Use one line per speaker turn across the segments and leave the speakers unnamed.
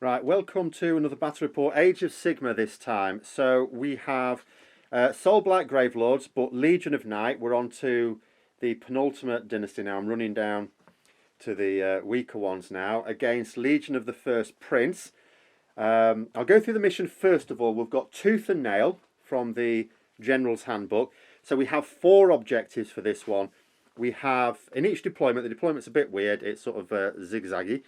Right, welcome to another battle report. Age of Sigmar this time. So we have Soulblight Gravelords, but Legion of Night. We're on to the penultimate dynasty now. I'm running down to the weaker ones now against Legion of the First Prince. I'll go through the mission first of all. We've got Tooth and Nail from the General's Handbook. So we have 4 objectives for this one. We have, in each deployment, the deployment's a bit weird. It's sort of zigzaggy.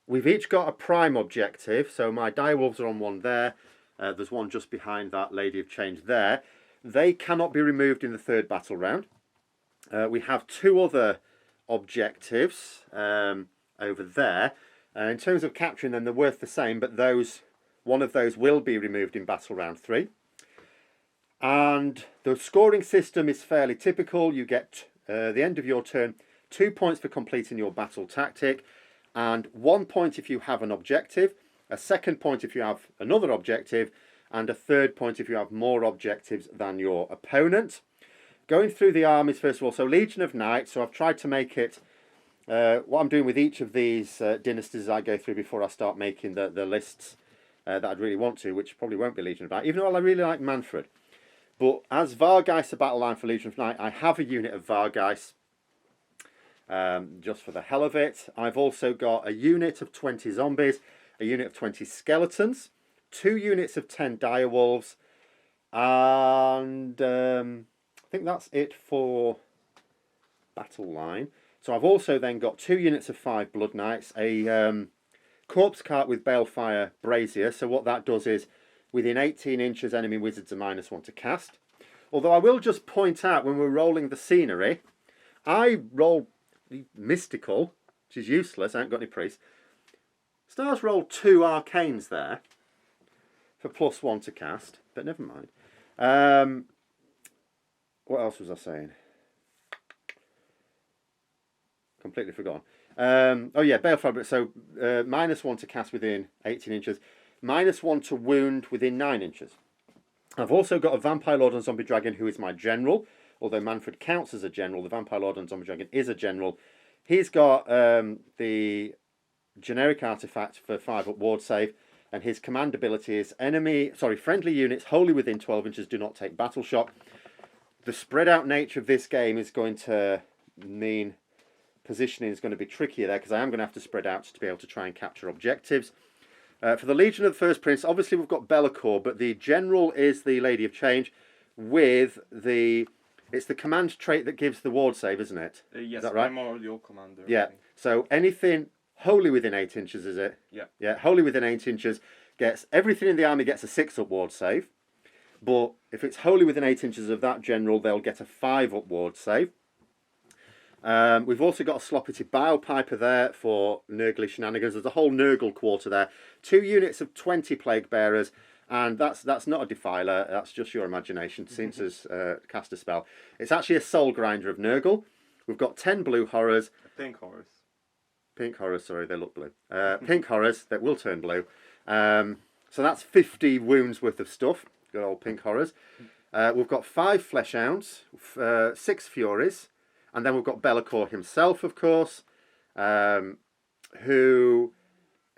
We've each got a prime objective, so my direwolves are on one there. There's one just behind that Lady of Change there. They cannot be removed in the 3rd battle round. We have 2 other objectives over there. In terms of capturing them, they're worth the same, but one of those will be removed in battle round 3. And the scoring system is fairly typical. You get, at the end of your turn, 2 points for completing your battle tactic, and 1 point if you have an objective, a 2nd point if you have another objective, and a 3rd point if you have more objectives than your opponent. Going through the armies first of all, so Legion of Night, so I've tried to make it, what I'm doing with each of these dynasties I go through before I start making the lists that I'd really want to, which probably won't be Legion of Night, even though I really like Mannfred. But as Vargeist, a battle line for Legion of Night, I have a unit of Vargeist. Just for the hell of it. I've also got a unit of 20 zombies, a unit of 20 skeletons, 2 units of 10 direwolves, and I think that's it for battle line. So I've also then got 2 units of 5 blood knights, a corpse cart with balefire brazier. So what that does is, within 18 inches, enemy wizards are -1 to cast. Although I will just point out, when we're rolling the scenery, I roll mystical, which is useless. I haven't got any priests. Stars rolled 2 arcanes there for +1 to cast, but never mind. What else was I saying? Completely forgotten. Oh yeah, Balefire. So -1 to cast within 18 inches, -1 to wound within 9 inches. I've also got a Vampire Lord and Zombie Dragon who is my general. Although Mannfred counts as a general, the Vampire Lord and Zombie Dragon is a general. He's got the generic artifact for 5 up ward save, and his command ability is friendly units wholly within 12 inches do not take battle shock. The spread out nature of this game is going to mean positioning is going to be trickier there, because I am going to have to spread out to be able to try and capture objectives. For the Legion of the First Prince, obviously we've got Be'lakor, but the general is the Lady of Change with the... It's the command trait that gives the ward save, isn't it?
Yes,
is that right?
I'm already your commander.
Yeah. So anything wholly within 8 inches, is it?
Yeah.
Yeah, wholly within 8 inches gets... Everything in the army gets a 6 up ward save. But if it's wholly within 8 inches of that general, they'll get a 5 up ward save. We've also got a Sloppity Bile Piper there for Nurgly shenanigans. There's a whole Nurgle quarter there. 2 units of 20 Plague Bearers. And that's not a defiler, that's just your imagination. Since has cast a spell. It's actually a soul grinder of Nurgle. We've got 10 blue horrors.
Pink horrors.
Pink horrors, sorry, they look blue. Pink horrors that will turn blue. So that's 50 wounds worth of stuff. Good old pink horrors. We've got 5 flesh hounds, 6 furies, and then we've got Be'lakor himself, of course, who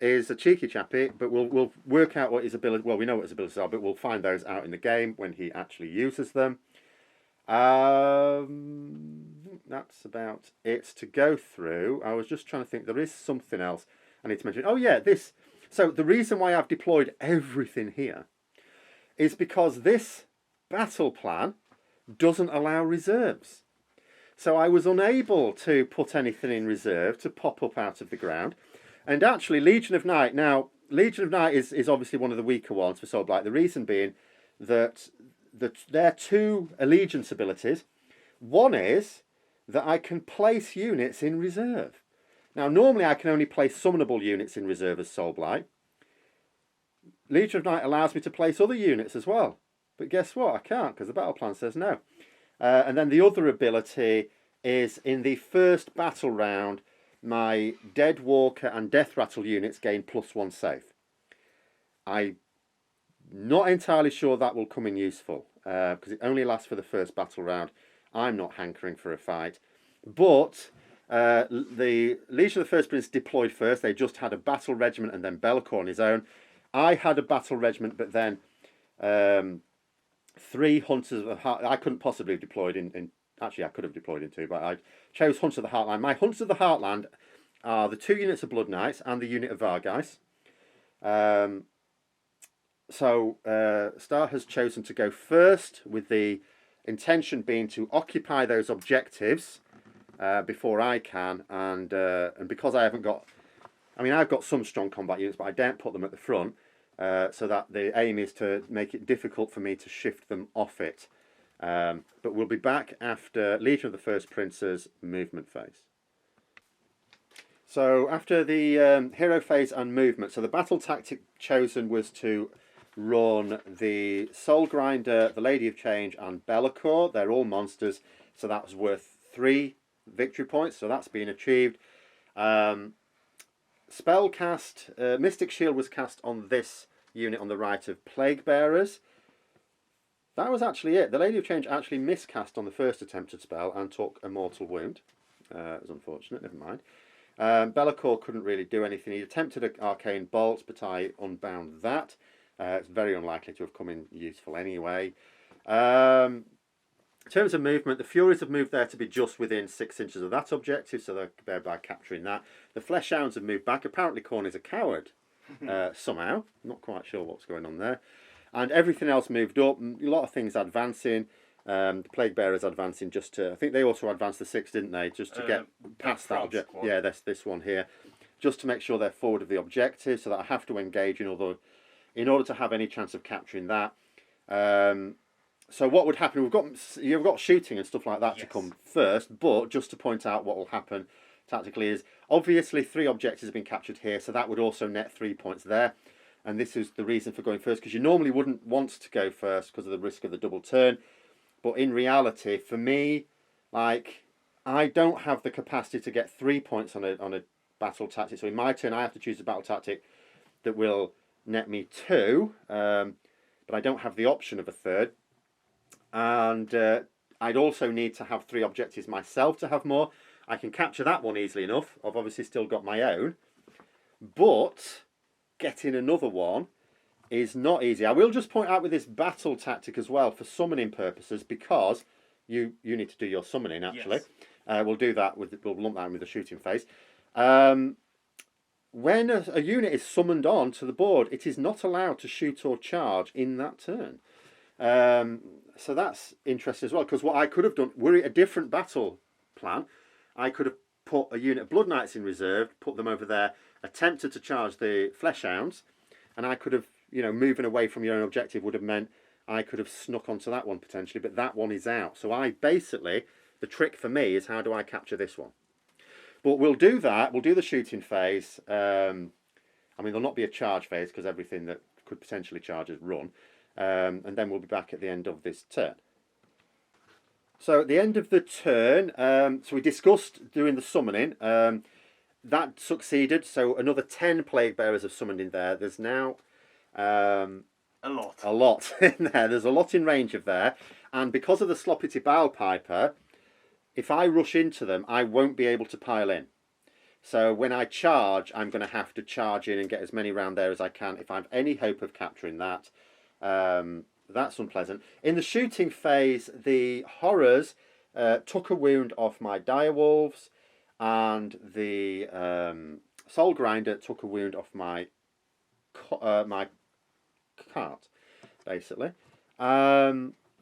is a cheeky chappy, but we'll work out what his ability... Well, we know what his abilities are, but we'll find those out in the game when he actually uses them. That's about it to go through. I was just trying to think. There is something else I need to mention. Oh, yeah, this... So the reason why I've deployed everything here is because this battle plan doesn't allow reserves. So I was unable to put anything in reserve to pop up out of the ground. And actually, Legion of Night... Now, Legion of Night is obviously one of the weaker ones for Soulblight. The reason being that there are 2 allegiance abilities. One is that I can place units in reserve. Now, normally I can only place summonable units in reserve as Soulblight. Legion of Night allows me to place other units as well. But guess what? I can't, because the battle plan says no. And then the other ability is in the 1st battle round, my Dead Walker and Death Rattle units gain +1 save. I'm not entirely sure that will come in useful, because it only lasts for the 1st battle round. I'm not hankering for a fight. But The Legion of the First Prince deployed first. They just had a battle regiment and then Be'lakor on his own. I had a battle regiment, but then 3 Hunters of the Heart. I couldn't possibly have deployed in. Actually, I could have deployed in 2, but I chose Hunters of the Heartland. My Hunters of the Heartland are the 2 units of Blood Knights and the unit of Vargeis. So Star has chosen to go first, with the intention being to occupy those objectives before I can, and because I haven't got, I mean, I've got some strong combat units, but I daren't put them at the front, so that the aim is to make it difficult for me to shift them off it. But we'll be back after Legion of the First Prince's movement phase. So after the hero phase and movement, so the battle tactic chosen was to run the Soul Grinder, the Lady of Change, and Be'lakor. They're all monsters, so that was worth 3 victory points, so that's been achieved. Spell cast, Mystic Shield was cast on this unit on the right of Plague Bearers. That was actually it. The Lady of Change actually miscast on the first attempted spell and took a mortal wound. It was unfortunate, never mind. Be'lakor couldn't really do anything. He attempted an Arcane Bolt, but I unbound that. It's very unlikely to have come in useful anyway. In terms of movement, the Furies have moved there to be just within 6 inches of that objective, so they're thereby capturing that. The Flesh Hounds have moved back. Apparently Khorne is a coward somehow. Not quite sure what's going on there. And everything else moved up. A lot of things advancing. The Plague Bearers advancing just to... I think they also advanced the 6, didn't they? Just to get past that objective. Yeah, that's this one here. Just to make sure they're forward of the objective, so that I have to engage in order to have any chance of capturing that. So what would happen? You've got shooting and stuff like that to come first, but just to point out what will happen tactically is, obviously 3 objectives have been captured here, so that would also net 3 points there. And this is the reason for going first, because you normally wouldn't want to go first because of the risk of the double turn. But in reality, for me, like, I don't have the capacity to get 3 points on a battle tactic. So in my turn, I have to choose a battle tactic that will net me 2, but I don't have the option of a third. And I'd also need to have 3 objectives myself to have more. I can capture that one easily enough. I've obviously still got my own. But getting another one is not easy. I will just point out with this battle tactic as well, for summoning purposes, because you need to do your summoning, actually. Yes. We'll do that, we'll lump that in with the shooting phase. When a unit is summoned on to the board, it is not allowed to shoot or charge in that turn. So that's interesting as well, because what I could have done, were it a different battle plan, I could have put a unit of Blood Knights in reserve, put them over there, attempted to charge the Flesh Hounds, and I could have, moving away from your own objective would have meant I could have snuck onto that one potentially, but that one is out. So the trick for me is, how do I capture this one? But we'll do that. We'll do the shooting phase. There'll not be a charge phase because everything that could potentially charge is run. And then we'll be back at the end of this turn. So at the end of the turn, so we discussed doing the summoning. That succeeded. So another 10 Plague Bearers have summoned in there. There's now a lot in there. There's a lot in range of there. And because of the Sloppity Bow Piper, if I rush into them, I won't be able to pile in. So when I charge, I'm going to have to charge in and get as many round there as I can if I have any hope of capturing that. That's unpleasant. In the shooting phase, the Horrors took a wound off my Direwolves, and the Soul Grinder took a wound off my cart, basically.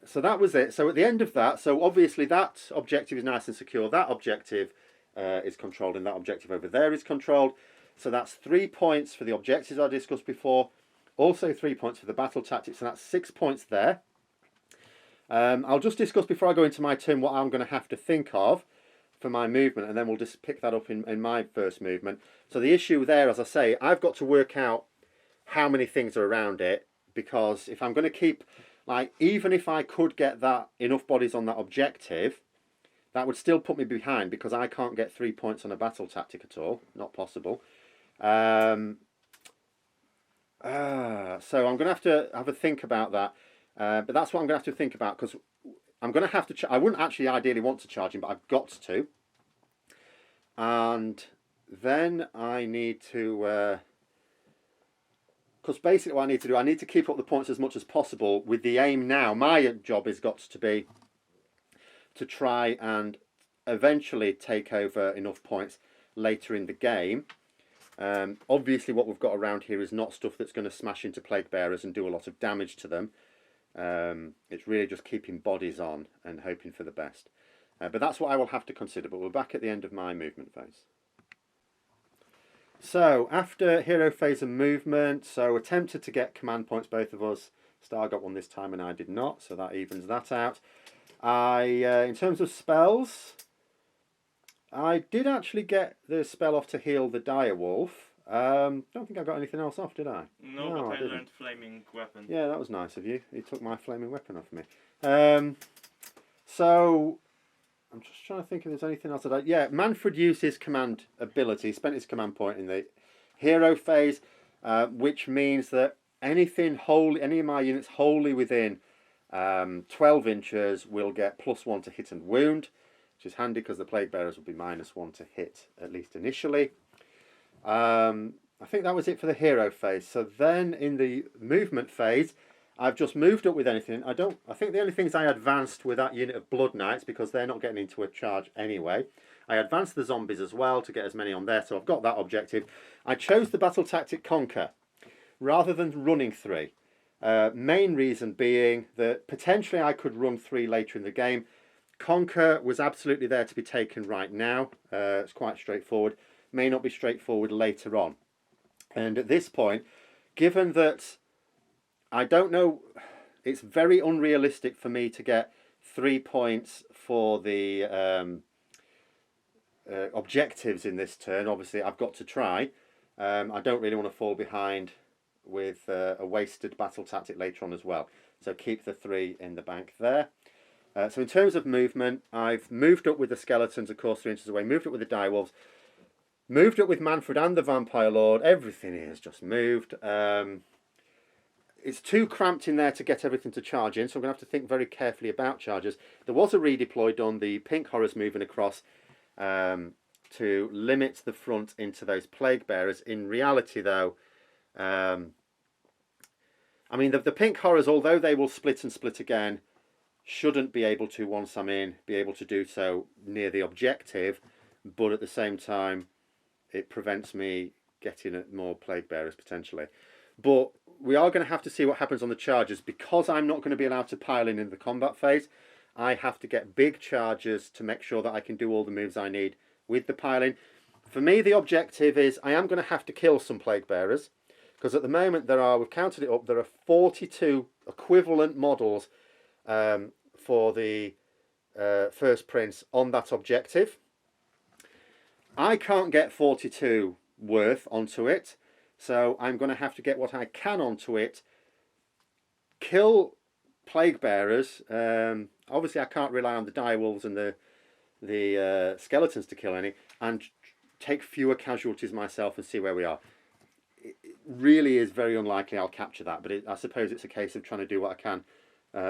So that was it. So at the end of that, so obviously that objective is nice and secure. That objective is controlled, and that objective over there is controlled. So that's 3 points for the objectives I discussed before. Also 3 points for the battle tactics, and that's 6 points there. I'll just discuss before I go into my turn what I'm going to have to think of for my movement, and then we'll just pick that up in my first movement. So the issue there, as I say, I've got to work out how many things are around it, because if I'm going to keep, even if I could get that enough bodies on that objective, that would still put me behind, because I can't get 3 points on a battle tactic at all. Not possible. So I'm going to have a think about that. But that's what I'm going to have to think about, because I'm going to have to... I wouldn't actually ideally want to charge him, but I've got to. and then I need to, because basically what I need to do, I need to keep up the points as much as possible with the aim now. My job has got to be to try and eventually take over enough points later in the game. Obviously what we've got around here is not stuff that's going to smash into plague bearers and do a lot of damage to them. It's really just keeping bodies on and hoping for the best. But that's what I will have to consider, but we're back at the end of my movement phase. So, after hero phase and movement, so attempted to get command points, both of us. Star got one this time and I did not, so that evens that out. In terms of spells, I did actually get the spell off to heal the dire wolf. Don't think I got anything else off, did I?
No, but I learned flaming weapon. Yeah,
that was nice of you. You took my flaming weapon off me. So I'm just trying to think if there's anything else that yeah, Mannfred used his command ability, spent his command point in the hero phase, which means that any of my units wholly within 12 inches will get +1 to hit and wound, which is handy because the plague bearers will be -1 to hit, at least initially. I think that was it for the hero phase. So then in the movement phase, I've just moved up with anything. I think the only things I advanced were that unit of Blood Knights, because they're not getting into a charge anyway. I advanced the zombies as well to get as many on there, so I've got that objective. I chose the battle tactic Conquer rather than running 3. Main reason being that potentially I could run 3 later in the game. Conquer was absolutely there to be taken right now. It's quite straightforward. May not be straightforward later on. And at this point, given that I don't know, it's very unrealistic for me to get 3 points for the objectives in this turn. Obviously, I've got to try. I don't really want to fall behind with a wasted battle tactic later on as well. So keep the 3 in the bank there. So in terms of movement, I've moved up with the skeletons, of course, 3 inches away, moved up with the direwolves, moved up with Mannfred and the Vampire Lord. Everything here has just moved. It's too cramped in there to get everything to charge in, so I'm going to have to think very carefully about charges. There was a redeploy done, the pink horrors moving across to limit the front into those plague bearers. In reality, though, I mean, the pink horrors, although they will split and split again, shouldn't be able to, once I'm in, be able to do so near the objective, but at the same time, it prevents me getting at more plague bearers potentially. But we are going to have to see what happens on the charges, because I'm not going to be allowed to pile in the combat phase. I have to get big charges to make sure that I can do all the moves I need with the piling. For me, the objective is I am going to have to kill some plague bearers, because at the moment we've counted it up, there are 42 equivalent models for the first prince on that objective. I can't get 42 worth onto it, so I'm going to have to get what I can onto it, kill plague bearers. Obviously I can't rely on the direwolves and the skeletons to kill any, and take fewer casualties myself and see where we are. It really is very unlikely I'll capture that, but I suppose it's a case of trying to do what I can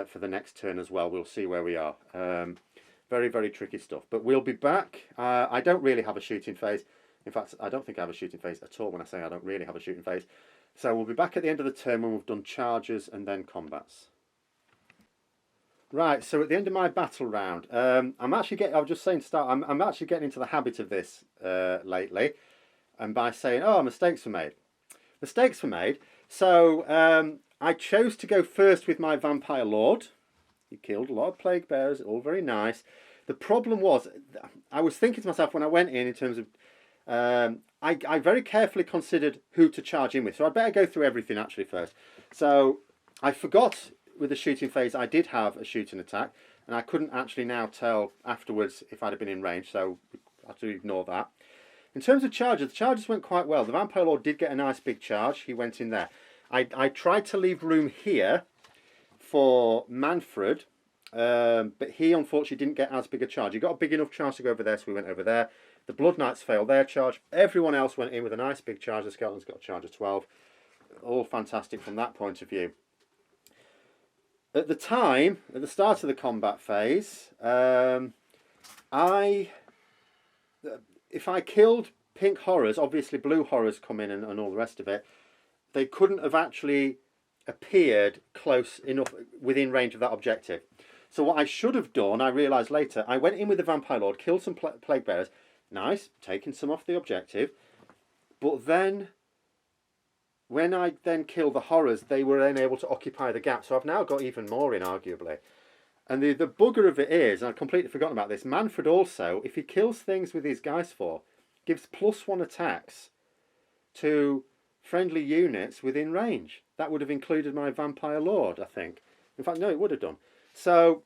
for the next turn as well. We'll see where we are. Very, very tricky stuff. But we'll be back. I don't really have a shooting phase. In fact, I don't think I have a shooting phase at all when I say I don't really have a shooting phase. So we'll be back at the end of the turn when we've done charges and then combats. Right, so at the end of my battle round, I'm actually getting into the habit of this lately. And by saying, oh, mistakes were made. Mistakes were made. So I chose to go first with my Vampire Lord. He killed a lot of plague bearers, all very nice. The problem was, I was thinking to myself when I went in terms of, I very carefully considered who to charge in with. So I'd better go through everything actually first. So I forgot with the shooting phase I did have a shooting attack, and I couldn't actually now tell afterwards if I'd have been in range, so I have to ignore that. In terms of charges, the charges went quite well. The Vampire Lord did get a nice big charge. He went in there. I tried to leave room here for Mannfred, but he unfortunately didn't get as big a charge. He got a big enough charge to go over there, so we went over there. The Blood Knights failed their charge. Everyone else went in with a nice big charge. The Skeletons got a charge of 12. All fantastic from that point of view. At the time, at the start of the combat phase, if I killed pink horrors, obviously blue horrors come in and all the rest of it, they couldn't have actually appeared close enough within range of that objective. So what I should have done, I realised later, I went in with the Vampire Lord, killed some Plague Bearers, nice, taken some off the objective, but then when I then killed the horrors, they were then able to occupy the gap. So I've now got even more in, arguably. And the bugger of it is, and I'd completely forgotten about this, Mannfred also, if he kills things with his Geistfor, gives +1 attacks to friendly units within range. That would have included my Vampire Lord, I think. In fact, no, it would have done. So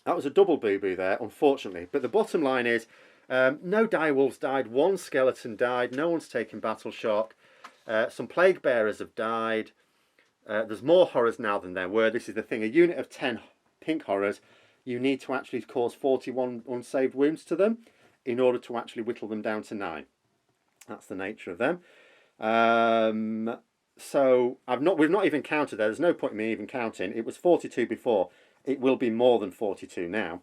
that was a double boo-boo there, unfortunately. But the bottom line is, no direwolves died, 1 skeleton died, no one's taken battle shock. Some Plague Bearers have died. There's more horrors now than there were. This is the thing, a unit of 10 pink horrors, you need to actually cause 41 unsaved wounds to them in order to actually whittle them down to 9. That's the nature of them. So we've not even counted there. There's no point in me even counting. It was 42 before. It will be more than 42 now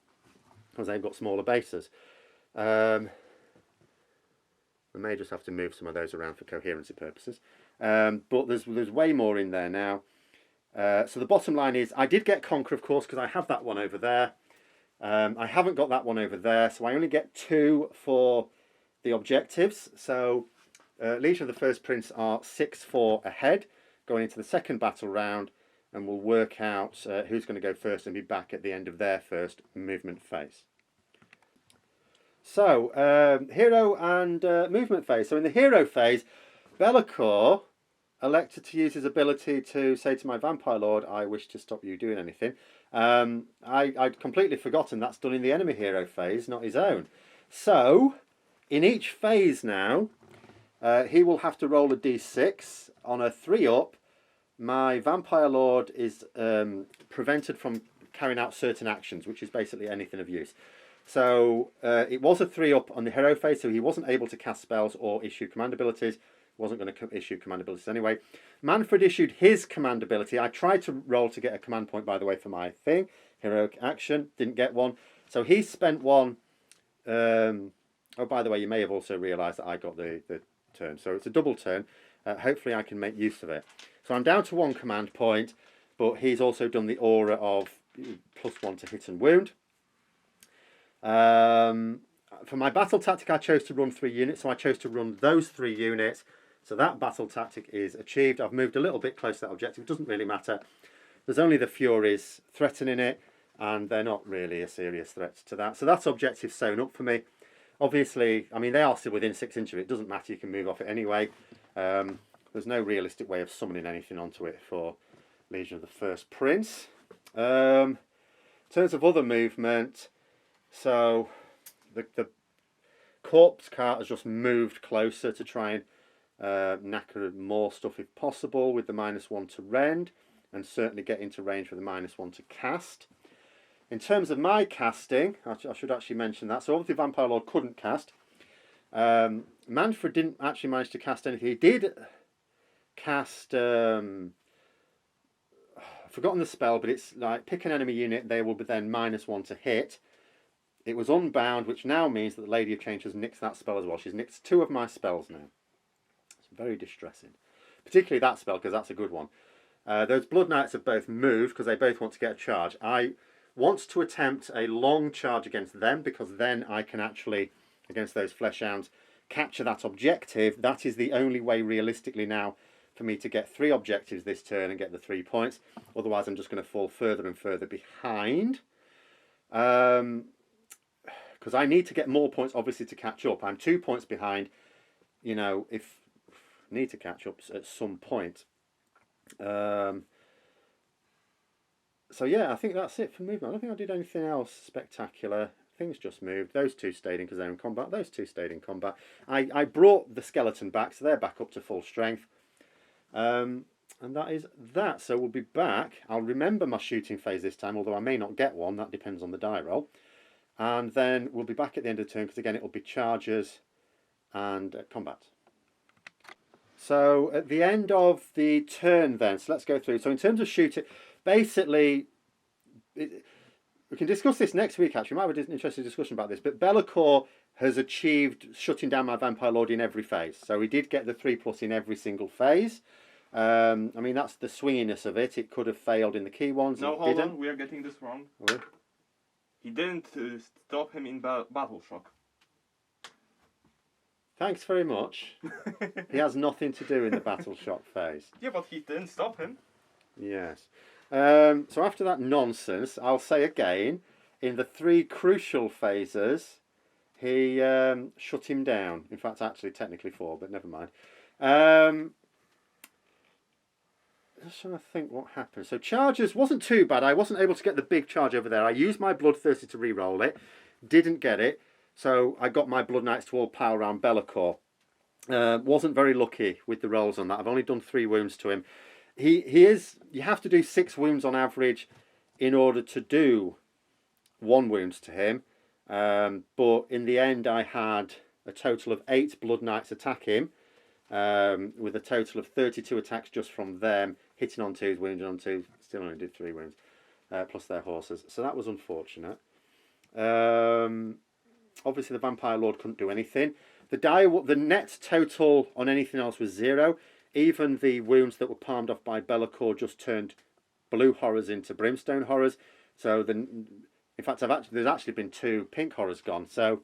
because they've got smaller bases. We may just have to move some of those around for coherency purposes. But there's way more in there now. So the bottom line is, I did get Conquer, of course, because I have that one over there. I haven't got that one over there, so I only get 2 for the objectives. So Legion of the First Prince are 6-4 ahead, going into the second battle round, and we'll work out who's going to go first and be back at the end of their first movement phase. So, hero and movement phase. So in the hero phase, Be'lakor elected to use his ability to say to my Vampire Lord, I wish to stop you doing anything. I'd completely forgotten that's done in the enemy hero phase, not his own. So, in each phase now, he will have to roll a d6. On a 3-up, my Vampire Lord is prevented from carrying out certain actions, which is basically anything of use. So, it was a 3-up on the hero phase, so he wasn't able to cast spells or issue command abilities. Wasn't going to issue command abilities anyway. Mannfred issued his command ability. I tried to roll to get a command point, by the way, for my thing. Heroic action. Didn't get one. So he spent one. Oh, by the way, you may have also realised that I got the turn. So it's a double turn. Hopefully I can make use of it. So I'm down to 1 command point, but he's also done the aura of +1 to hit and wound. For my battle tactic, I chose to run 3 units. So I chose to run those 3 units. So that battle tactic is achieved. I've moved a little bit closer to that objective. It doesn't really matter. There's only the Furies threatening it, and they're not really a serious threat to that. So that's objective sewn up for me. Obviously, I mean, they are still within 6 inches of it. It doesn't matter. You can move off it anyway. There's no realistic way of summoning anything onto it for Legion of the First Prince. In terms of other movement, so the corpse cart has just moved closer to try and knacker more stuff if possible with the -1 to rend, and certainly get into range with the -1 to cast. In terms of my casting, I should actually mention that. So obviously Vampire Lord couldn't cast. Mannfred didn't actually manage to cast anything. He did cast, I've forgotten the spell, but it's like pick an enemy unit, they will be then -1 to hit. It was unbound, which now means that the Lady of Change has nicked that spell as well. She's nicked 2 of my spells now. It's very distressing. Particularly that spell, because that's a good one. Those Blood Knights have both moved, because they both want to get a charge. I want to attempt a long charge against them, because then I can actually, against those Flesh Hounds, capture that objective. That is the only way, realistically now, for me to get 3 objectives this turn and get the 3 points. Otherwise, I'm just going to fall further and further behind. Because I need to get more points, obviously, to catch up. I'm 2 points behind, you know, if I need to catch up at some point. So yeah, I think that's it for movement. I don't think I did anything else spectacular. Things just moved. Those 2 stayed in because they're in combat. Those 2 stayed in combat. I brought the skeleton back, so they're back up to full strength. And that is that. So we'll be back. I'll remember my shooting phase this time, although I may not get one. That depends on the die roll. And then we'll be back at the end of the turn, because again, it'll be charges and combat. So at the end of the turn then, so let's go through. So in terms of shooting, basically, we can discuss this next week actually. We might have an interesting discussion about this, but Be'lakor has achieved shutting down my Vampire Lord in every phase. So he did get the 3+ in every single phase. I mean, that's the swinginess of it. It could have failed in the key ones.
No, hold on, we are getting this wrong.
Oh.
He didn't stop him in Battle Shock.
Thanks very much. He has nothing to do in the Battle Shock phase.
Yeah, but he didn't stop him.
Yes. So after that nonsense, I'll say again, in the 3 crucial phases, he shut him down. In fact, actually, technically 4, but never mind. Just trying to think what happened. So charges wasn't too bad. I wasn't able to get the big charge over there. I used my Bloodthirsty to re-roll it. Didn't get it. So I got my Blood Knights to all pile around Be'lakor. Wasn't very lucky with the rolls on that. I've only done 3 wounds to him. He is. You have to do 6 wounds on average in order to do 1 wound to him. But in the end, I had a total of 8 Blood Knights attack him, with a total of 32 attacks just from them, hitting on 2s, wounding on 2s. Still only did 3 wounds, plus their horses. So that was unfortunate. Obviously, the Vampire Lord couldn't do anything. The net total on anything else was 0. Even the wounds that were palmed off by Be'lakor just turned blue horrors into brimstone horrors. So in fact, there's actually been 2 pink horrors gone. So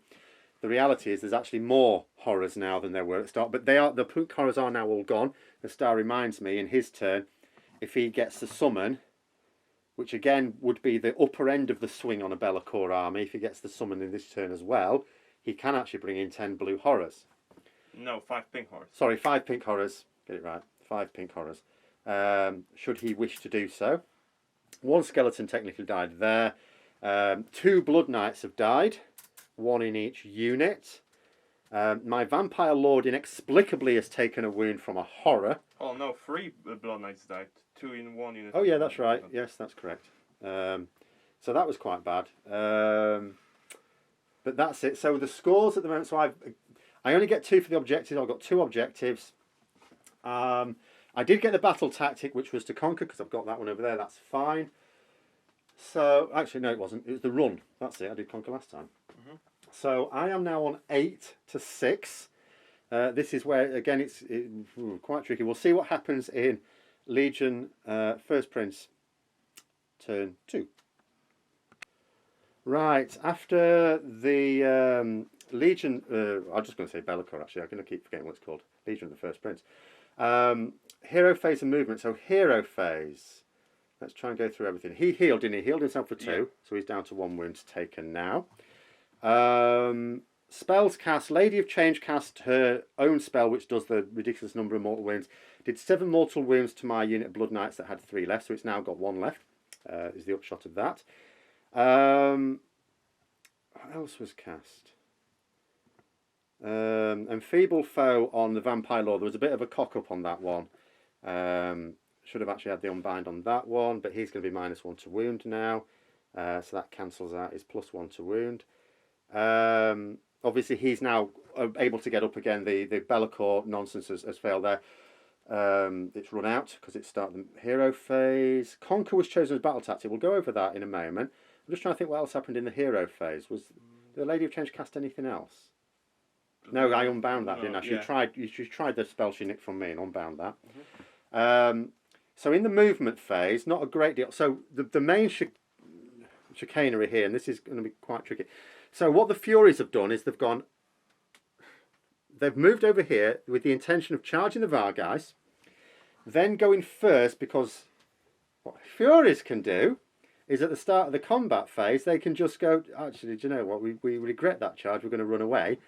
the reality is there's actually more horrors now than there were at the start. But the pink horrors are now all gone. The star reminds me, in his turn, if he gets the summon, which again would be the upper end of the swing on a Be'lakor army, if he gets the summon in this turn as well, he can actually bring in 10 blue horrors.
No, 5 pink horrors.
Sorry, 5 pink horrors. Get it right. 5 pink horrors. Should he wish to do so. 1 skeleton technically died there. 2 Blood Knights have died. 1 in each unit. My Vampire Lord inexplicably has taken a wound from a horror.
Oh no, 3 Blood Knights died. 2 in 1 unit.
Oh yeah, that's right. Yes, that's correct. So that was quite bad. But that's it. So the scores at the moment. So I only get 2 for the objectives. I've got 2 objectives. I did get the battle tactic, which was to conquer, because I've got that one over there. That's fine. So actually, no, it wasn't. It was the run. That's it. I did conquer last time. So I am now on 8 to 6. This is where again it's quite tricky. We'll see what happens in Legion First Prince turn 2. Right, after the Legion, I'm just going to say Be'lakor actually, I'm going to keep forgetting what it's called. Legion of the First Prince. Hero phase and movement. So hero phase, let's try and go through everything. He healed, didn't he? Healed himself for 2, yeah. So he's down to 1 wound taken now. Spells cast. Lady of Change cast her own spell, which does the ridiculous number of mortal wounds. Did 7 mortal wounds to my unit of Blood Knights that had 3 left, so it's now got 1 left. Is the upshot of that. What else was cast? Enfeeble Foe on the Vampire Lord. There was a bit of a cock-up on that one. Should have actually had the Unbind on that one, but he's going to be -1 to wound now. So that cancels out his +1 to wound. Obviously, he's now able to get up again. The Be'lakor nonsense has failed there. It's run out because it started the hero phase. Conquer was chosen as battle tactic. We'll go over that in a moment. I'm just trying to think what else happened in the hero phase. Was the Lady of Change cast anything else? No, I unbound that, didn't I? She tried the spell she nicked from me and unbound that. So in the movement phase, not a great deal. So the main chicanery here, and this is going to be quite tricky. So what the Furies have done is they've moved over here with the intention of charging the Vargeist, then going first, because what Furies can do is at the start of the combat phase, they can just go, actually, do you know what, we regret that charge, we're going to run away.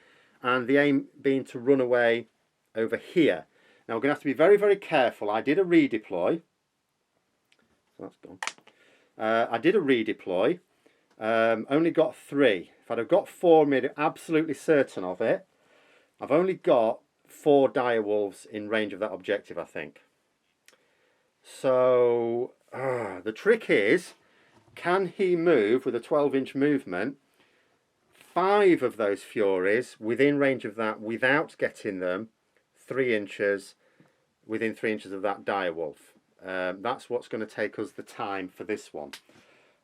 And the aim being to run away over here. Now we're going to have to be very, very careful. I did a redeploy. So that's gone. I did a redeploy. Only got 3. If I'd have got 4, made it absolutely certain of it. I've only got 4 direwolves in range of that objective, I think. So the trick is, can he move with a 12-inch movement 5 of those Furies within range of that without getting them 3 inches within 3 inches of that direwolf? That's what's going to take us the time for this one.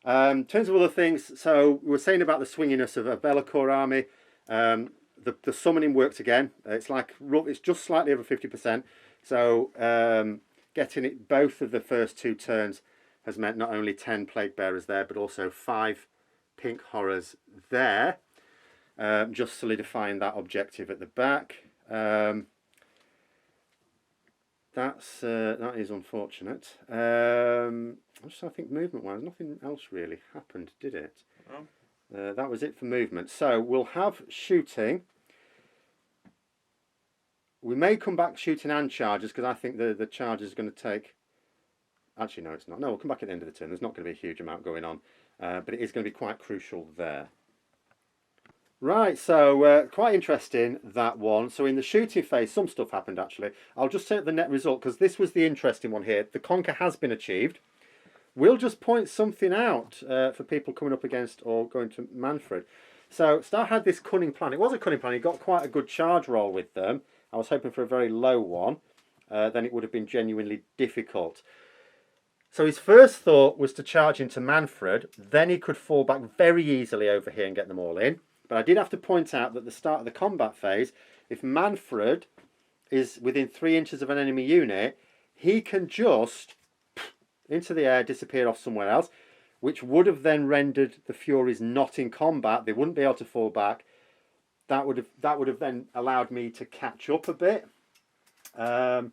In terms of other things, so we were saying about the swinginess of a Be'lakor army. The summoning worked again. It's just slightly over 50%. So getting it both of the first 2 turns has meant not only 10 Plague Bearers there, but also 5 Pink Horrors there. Just solidifying that objective at the back. That is unfortunate. I think movement-wise, nothing else really happened, did it?
Oh.
That was it for movement. So we'll have shooting. We may come back shooting and charges, because I think the charge is going to take... Actually, no, it's not. No, we'll come back at the end of the turn. There's not going to be a huge amount going on. But it is going to be quite crucial there. Right, so quite interesting, that one. So in the shooting phase, some stuff happened, actually. I'll just say the net result, because this was the interesting one here. The conquer has been achieved. We'll just point something out for people coming up against or going to Mannfred. So Star had this cunning plan. It was a cunning plan. He got quite a good charge roll with them. I was hoping for a very low one. Then it would have been genuinely difficult. So his first thought was to charge into Mannfred. Then he could fall back very easily over here and get them all in. But I did have to point out that at the start of the combat phase, if Mannfred is within 3 inches of an enemy unit, he can just into the air, disappear off somewhere else, which would have then rendered the Furies not in combat. They wouldn't be able to fall back. That would have then allowed me to catch up a bit, because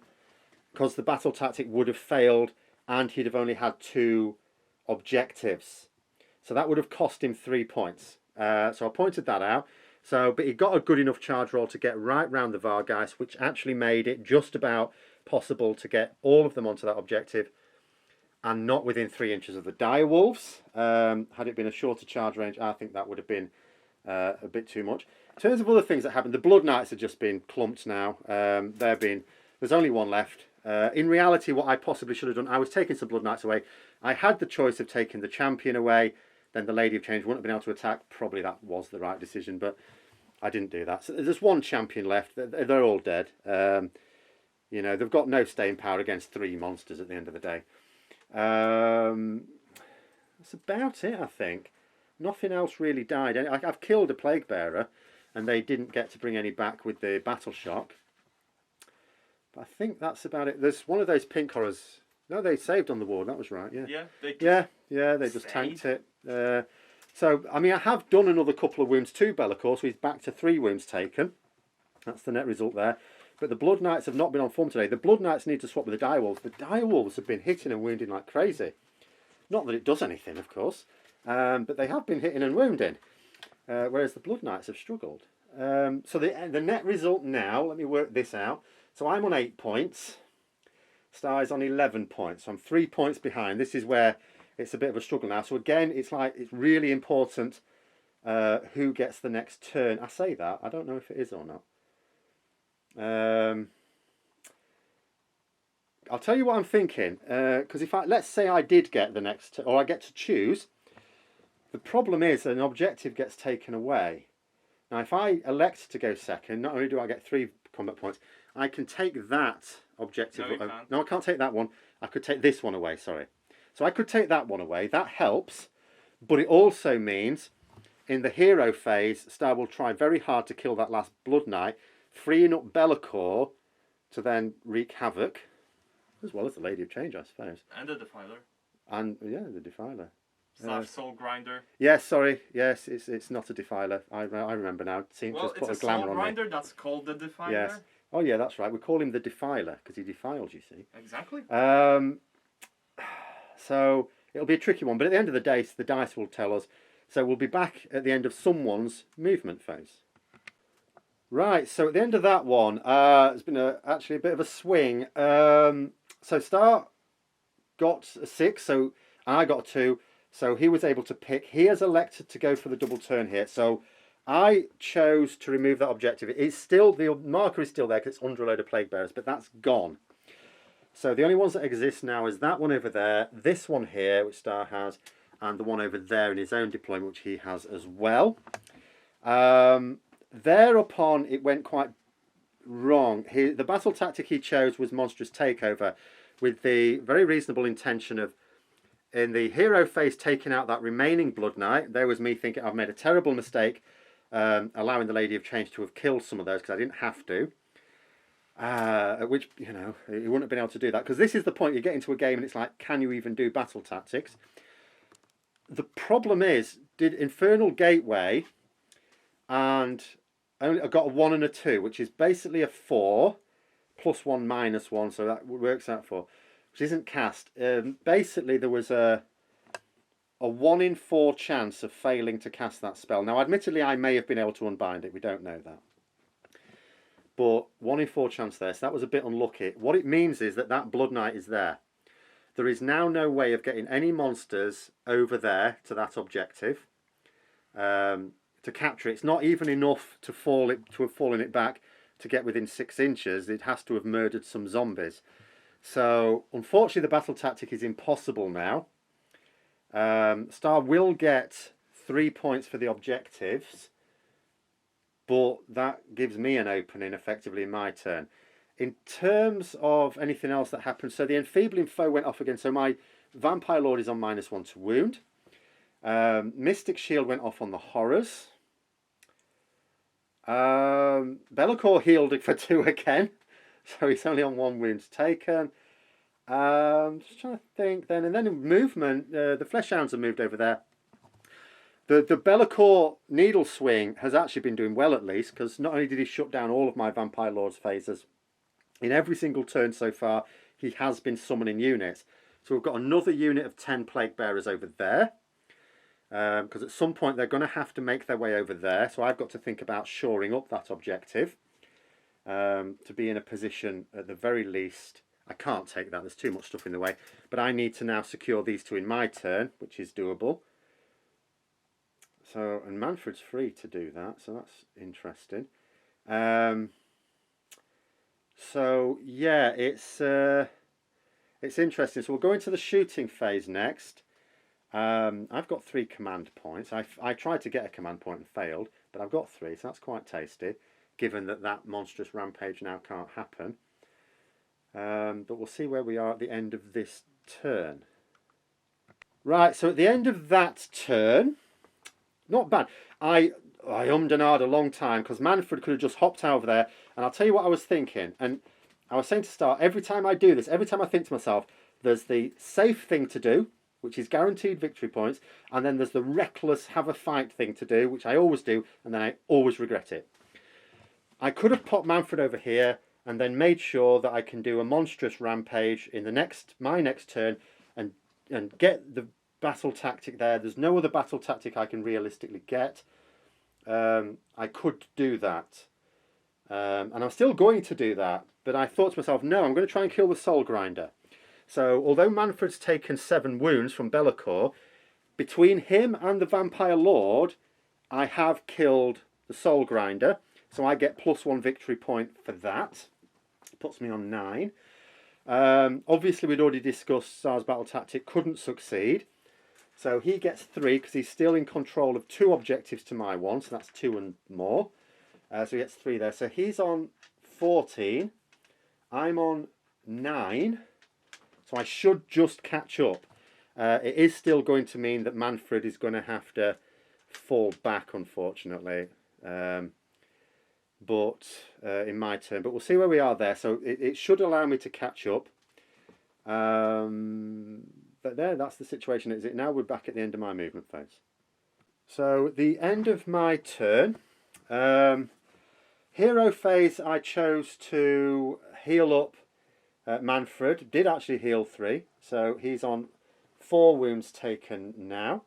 the battle tactic would have failed and he'd have only had 2 objectives. So that would have cost him 3 points. So I pointed that out. But he got a good enough charge roll to get right round the Vargeist, which actually made it just about possible to get all of them onto that objective and not within 3 inches of the Direwolves. Had it been a shorter charge range, I think that would have been a bit too much. In terms of other things that happened, the Blood Knights have just been clumped now. There's only one left. In reality, what I possibly should have done, I was taking some Blood Knights away. I had the choice of taking the Champion away, then the Lady of Change wouldn't have been able to attack. Probably that was the right decision, but I didn't do that. So there's one Champion left. They're all dead. You know, they've got no staying power against 3 monsters at the end of the day. That's about it, I think. Nothing else really died. I've killed a Plague Bearer, and they didn't get to bring any back with the Battle Shock. But I think that's about it. There's one of those Pink Horrors. No, they saved on the ward. That was right. Yeah.
Yeah.
They just tanked it. So I mean, I have done another couple of wounds to Be'lakor, so he's back to 3 wounds taken. That's the net result there. But the Blood Knights have not been on form today. The Blood Knights need to swap with the Direwolves. The Direwolves have been hitting and wounding like crazy. Not that it does anything, of course, but they have been hitting and wounding, whereas the Blood Knights have struggled. So the net result now, let me work this out. So I'm on 8 points. Star's on 11 points. So I'm 3 points behind. This is where it's a bit of a struggle now. So again, it's really important who gets the next turn. I say that. I don't know if it is or not. I'll tell you what I'm thinking. Because let's say I did get the next, or I get to choose. The problem is that an objective gets taken away. Now, if I elect to go second, not only do I get 3 combat points, I can take that objective.
No, you can't.
No, I can't take that one. I could take this one away, sorry. So I could take that one away. That helps. But it also means in the hero phase, Star will try very hard to kill that last Blood Knight, freeing up Be'lakor to then wreak havoc, as well as the Lady of Change, I suppose.
And the Defiler.
And, yeah, the Defiler.
/ Soul Grinder.
Yes, sorry. Yes, it's not a Defiler. I remember now. It seemed
Well,
to put
it's
a glamour
Soul
on me.
Grinder that's called the Defiler.
Yes. Oh, yeah, that's right. We call him the Defiler because he defiles, you see.
Exactly.
So it'll be a tricky one, but at the end of the day, the dice will tell us. So we'll be back at the end of someone's movement phase. Right, so at the end of that one, it's been actually a bit of a swing. So Star got a 6, and I got a 2, so he was able to pick. He has elected to go for the double turn here, so I chose to remove that objective. It's still, the marker is still there because it's under a load of Plague Bearers, but that's gone. So the only ones that exist now is that one over there, this one here, which Star has, and the one over there in his own deployment, which he has as well. Thereupon, it went quite wrong. The battle tactic he chose was Monstrous Takeover, with the very reasonable intention of, in the hero phase, taking out that remaining Blood Knight. There was me thinking, I've made a terrible mistake. allowing the Lady of Change to have killed some of those because I didn't have to. At which, you know, he wouldn't have been able to do that, because this is the point. You get into a game and it's like, can you even do battle tactics? The problem is, did Infernal Gateway, and I got a 1 and a 2, which is basically a 4 plus 1 minus 1, so that works out for, which isn't cast. Basically, there was a 1 in 4 chance of failing to cast that spell. Now, admittedly, I may have been able to unbind it. We don't know that. But 1 in 4 chance there, so that was a bit unlucky. What it means is that that Blood Knight is there. There is now no way of getting any monsters over there to that objective to capture it. It's not even enough to have fallen it back to get within 6 inches. It has to have murdered some zombies. So, unfortunately, the battle tactic is impossible now. Star will get 3 points for the objectives, but that gives me an opening effectively in my turn. In terms of anything else that happened, so the Enfeebling Foe went off again, so my Vampire Lord is on -1 to wound. Mystic Shield went off on the Horrors. Be'lakor healed for 2 again, so he's only on 1 wound taken. Just trying to think then, and then in movement, the Flesh Hounds have moved over there. The Be'lakor Needle Swing has actually been doing well, at least, because not only did he shut down all of my Vampire Lord's phasers, in every single turn so far, he has been summoning units. So we've got another unit of 10 Plague Bearers over there, because at some point they're going to have to make their way over there. So I've got to think about shoring up that objective to be in a position, at the very least. I can't take that, there's too much stuff in the way, but I need to now secure these 2 in my turn, which is doable. So, and Mannfred's free to do that, so that's interesting. So yeah, it's interesting. So we'll go into the shooting phase next. I've got 3 command points. I tried to get a command point and failed, but I've got 3, so that's quite tasty, given that that monstrous rampage now can't happen. But we'll see where we are at the end of this turn. Right, so at the end of that turn, not bad. I ummed and ahed a long time, because Mannfred could have just hopped over there, and I'll tell you what I was thinking. And I was saying to start, every time I do this, every time I think to myself, there's the safe thing to do, which is guaranteed victory points, and then there's the reckless have a fight thing to do, which I always do, and then I always regret it. I could have popped Mannfred over here and then made sure that I can do a monstrous rampage in my next turn and get the battle tactic there. There's no other battle tactic I can realistically get. I could do that. And I'm still going to do that, but I thought to myself, no, I'm going to try and kill the Soul Grinder. So, although Mannfred's taken 7 wounds from Be'lakor, between him and the Vampire Lord, I have killed the Soul Grinder, so I get +1 victory point for that. Puts me on 9. Obviously, we'd already discussed Star's battle tactic couldn't succeed, so he gets 3 because he's still in control of 2 objectives to my 1, so that's 2 and more. So he gets 3 there. So he's on 14. I'm on 9. So I should just catch up. It is still going to mean that Mannfred is going to have to fall back, unfortunately. But in my turn. But we'll see where we are there. So it should allow me to catch up. But that's the situation. Is it now? We're back at the end of my movement phase. So the end of my turn. Hero phase, I chose to heal up Mannfred. Did actually heal 3, so he's on 4 wounds taken now.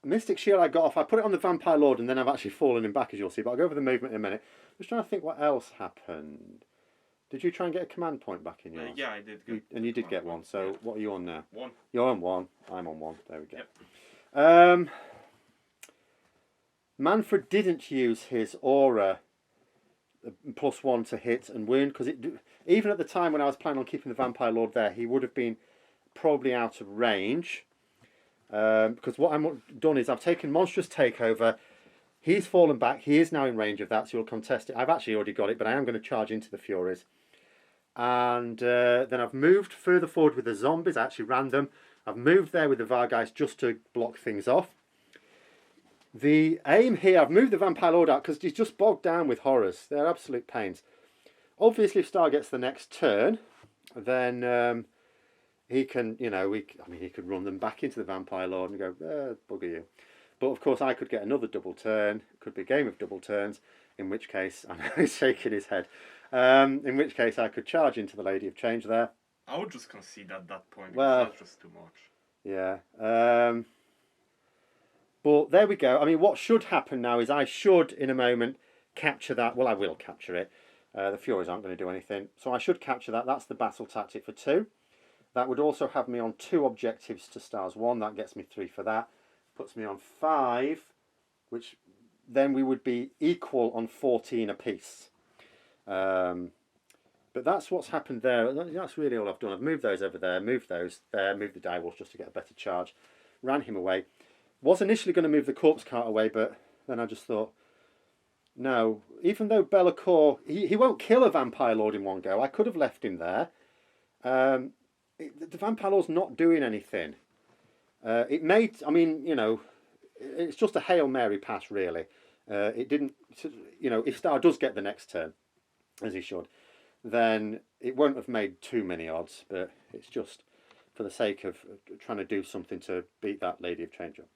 Mystic Shield I got off. I put it on the Vampire Lord, and then I've actually fallen him back, as you'll see. But I'll go over the movement in a minute. Just trying to think what else happened. Did you try and get a command point back in yours?
Yeah, I did.
And you did get one. So yeah. What are you on now?
1.
You're on 1. I'm on 1. There we go.
Yep.
Mannfred didn't use his aura +1 to hit and wound, because even at the time when I was planning on keeping the Vampire Lord there, he would have been probably out of range. Because what I've done is I've taken Monstrous Takeover. He's fallen back. He is now in range of that, so you'll contest it. I've actually already got it, but I am going to charge into the Furies. And then I've moved further forward with the zombies. I actually ran them. I've moved there with the Vargeist just to block things off. The aim here, I've moved the Vampire Lord out because he's just bogged down with horrors. They're absolute pains. Obviously, if Star gets the next turn, then he can, he could run them back into the Vampire Lord and go, bugger you. But of course, I could get another double turn. It could be a game of double turns, in which case, I know he's shaking his head, in which case I could charge into the Lady of Change there.
I would just concede at that point,
Well,
because that's just too much.
Yeah. But there we go. I mean, what should happen now is I should, in a moment, capture that. Well, I will capture it. The Furies aren't going to do anything. So I should capture that. That's the battle tactic for 2. That would also have me on 2 objectives to Stars 1. That gets me 3 for that. Puts me on 5, which then we would be equal on 14 apiece. But that's what's happened there. That's really all I've done. I've moved those over there, moved those there, moved the die walls just to get a better charge. Ran him away. Was initially going to move the corpse cart away, but then I just thought, no. Even though Bellacore, he won't kill a Vampire Lord in one go. I could have left him there. The Vampire Lord's not doing anything. It's just a Hail Mary pass, really. It didn't, if Star does get the next turn, as he should, then it won't have made too many odds, but it's just for the sake of trying to do something to beat that Lady of Change up.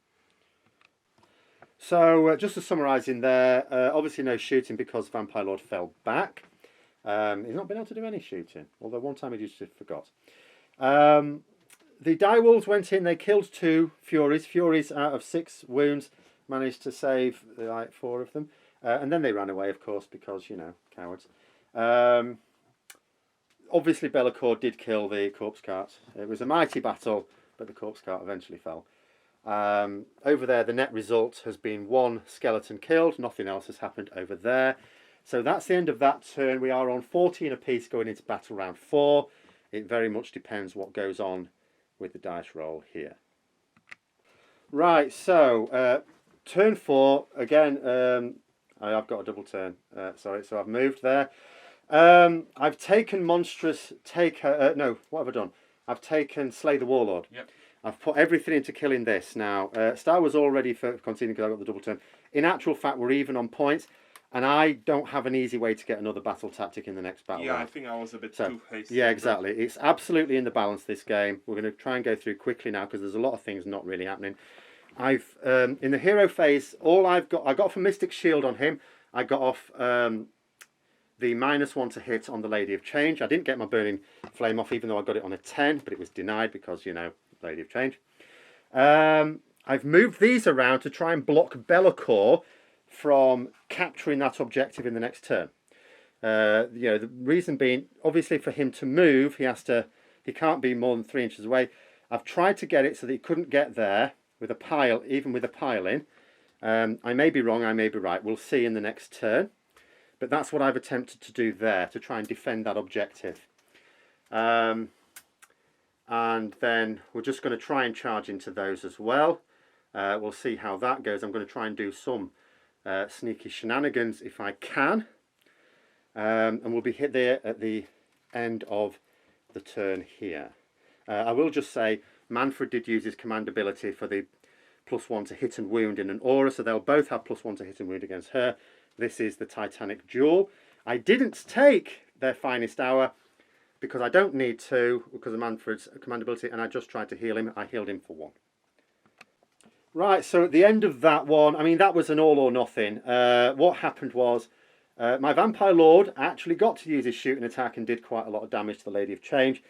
So, just to summarise in there, obviously no shooting because Vampire Lord fell back. He's not been able to do any shooting, although one time he just forgot. The die wolves went in, they killed 2 Furies. Furies out of 6 wounds managed to save 4 of them. And then they ran away, of course, because, cowards. Obviously, Bellacore did kill the corpse cart. It was a mighty battle, but the corpse cart eventually fell. Over there, the net result has been 1 skeleton killed. Nothing else has happened over there. So that's the end of that turn. We are on 14 apiece going into battle round 4. It very much depends what goes on with the dice roll here. Right, so turn 4, again, I've got a double turn, so I've moved there. I've taken Monstrous, what have I done? I've taken Slay the Warlord.
Yep.
I've put everything into killing this now. Star was all ready for conceding because I got the double turn. In actual fact, we're even on points, and I don't have an easy way to get another battle tactic in the next battle round.
I think I was a bit too hasty.
Yeah, exactly. It's absolutely in the balance, this game. We're going to try and go through quickly now because there's a lot of things not really happening. I've in the hero phase, I got from Mystic Shield on him. I got off the -1 to hit on the Lady of Change. I didn't get my Burning Flame off, even though I got it on a 10, but it was denied because, Lady of Change. I've moved these around to try and block Bellacore from capturing that objective in the next turn. The reason being, obviously, for him to move, he can't be more than 3 inches away. I've tried to get it so that he couldn't get there with a pile, even with a pile in. I may be wrong, I may be right. We'll see in the next turn. But that's what I've attempted to do there, to try and defend that objective. And then we're just going to try and charge into those as well. We'll see how that goes. I'm going to try and do some sneaky shenanigans if I can. And we'll be hit there at the end of the turn here. I will just say, Mannfred did use his command ability for the +1 to hit and wound in an aura, so they'll both have +1 to hit and wound against her. This is the Titanic Duel. I didn't take their finest hour because I don't need to, because of Mannfred's command ability, and I just tried to heal him. I healed him for 1. Right, so at the end of that one, I mean, that was an all or nothing. What happened was, my Vampire Lord actually got to use his shooting attack and did quite a lot of damage to the Lady of Change.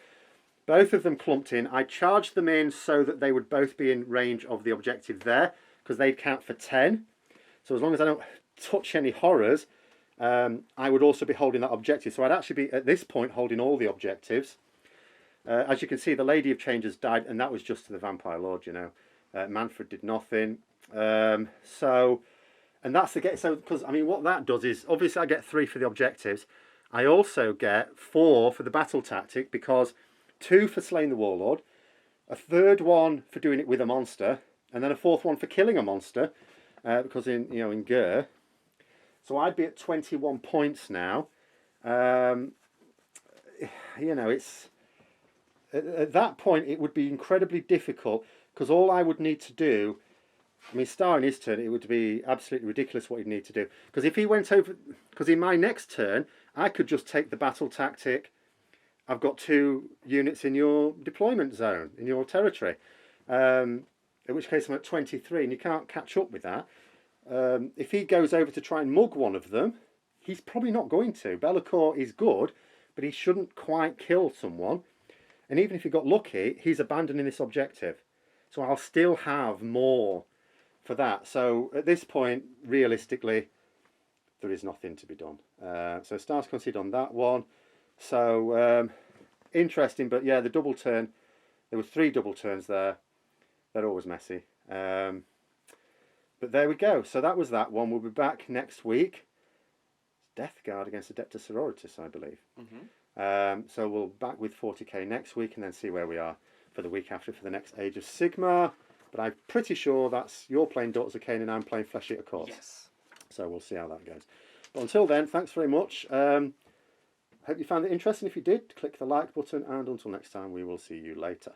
Both of them clumped in. I charged them in so that they would both be in range of the objective there, because they'd count for 10. So as long as I don't touch any horrors, I would also be holding that objective. So I'd actually be, at this point, holding all the objectives. As you can see, the Lady of Change has died, and that was just to the Vampire Lord, Mannfred did nothing. And that's the game. So, because, I mean, what that does is, obviously I get 3 for the objectives. I also get 4 for the battle tactic, because 2 for slaying the Warlord, a 3rd one for doing it with a monster, and then a 4th one for killing a monster, because in Gur. So I'd be at 21 points now. It's at that point it would be incredibly difficult, because all I would need to do I mean, Star in his turn, it would be absolutely ridiculous what he'd need to do. Because if he went over... Because in my next turn, I could just take the battle tactic. I've got 2 units in your deployment zone, in your territory. In which case I'm at 23, and you can't catch up with that. If he goes over to try and mug one of them, he's probably not going to. Be'lakor is good, but he shouldn't quite kill someone. And even if he got lucky, he's abandoning this objective. So I'll still have more for that. So at this point, realistically, there is nothing to be done. So Star's conceded on that one. So interesting, but yeah, the double turn. There were 3 double turns there. They're always messy. But there we go. So that was that one. We'll be back next week. Death Guard against Adeptus Sororitas, I believe. So we'll back with 40k next week and then see where we are for the week after for the next Age of Sigmar. But I'm pretty sure that's you're playing Daughters of Cain and I'm playing Flesh Eater Courts.
Yes.
So we'll see how that goes. But until then, thanks very much. Hope you found it interesting. If you did, click the like button, and until next time, we will see you later.